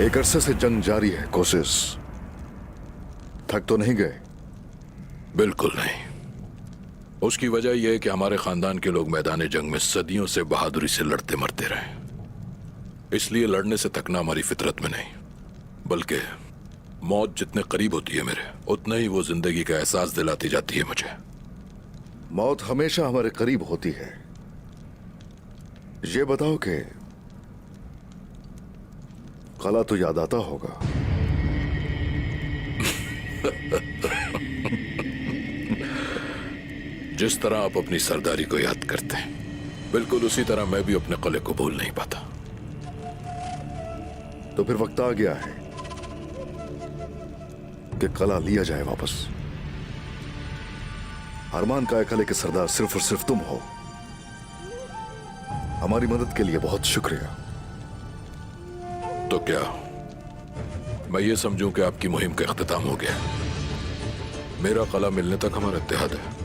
एक अरसे से जंग जारी है। कोशिश थक तो नहीं गए? बिल्कुल नहीं। उसकी वजह यह है कि हमारे खानदान के लोग मैदान जंग में सदियों से बहादुरी से लड़ते मरते रहे। इसलिए लड़ने से थकना हमारी फितरत में नहीं, बल्कि मौत जितने करीब होती है मेरे, उतना ही वो जिंदगी का एहसास दिलाती जाती है मुझे। मौत हमेशा हमारे करीब होती है। ये बताओ कि कला तो याद आता होगा। जिस तरह आप अपनी सरदारी को याद करते हैं, बिल्कुल उसी तरह मैं भी अपने कले को भूल नहीं पाता। तो फिर वक्त आ गया है कि कला लिया जाए वापस। अरमान का कले के सरदार सिर्फ और सिर्फ तुम हो। हमारी मदद के लिए बहुत शुक्रिया। तो क्या मैं ये समझूं कि आपकी मुहिम का इख्तिताम हो गया? मेरा कला मिलने तक हमारा इत्तेहाद है।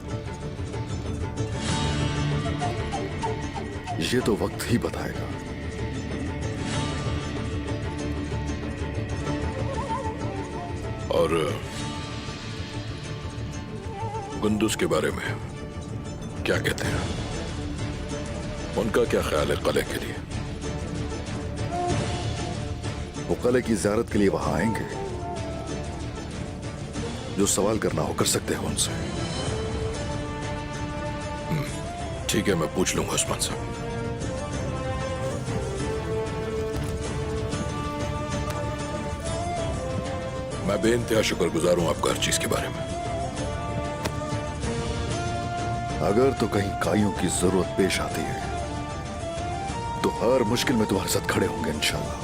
ये तो वक्त ही बताएगा। और गुंदुस के बारे में क्या कहते हैं? उनका क्या ख्याल है कले के लिए? वो कले की ज़ियारत के लिए वहां आएंगे। जो सवाल करना हो कर सकते हो उनसे। ठीक है, मैं पूछ लूंगा उस्मान साहब। मैं बेइंतहा शुक्रगुजार हूं आपका हर चीज के बारे में। अगर तो कहीं काइयों की जरूरत पेश आती है तो हर मुश्किल में तुम्हारे साथ खड़े होंगे इंशाल्लाह।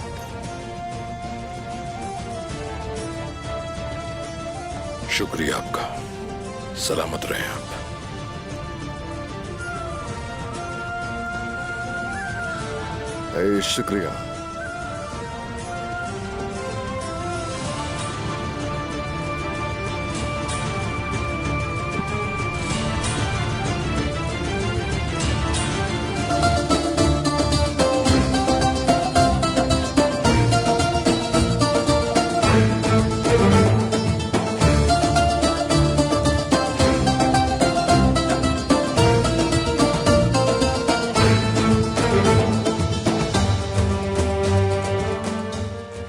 शुक्रिया आपका। सलामत रहें आप। शुक्रिया।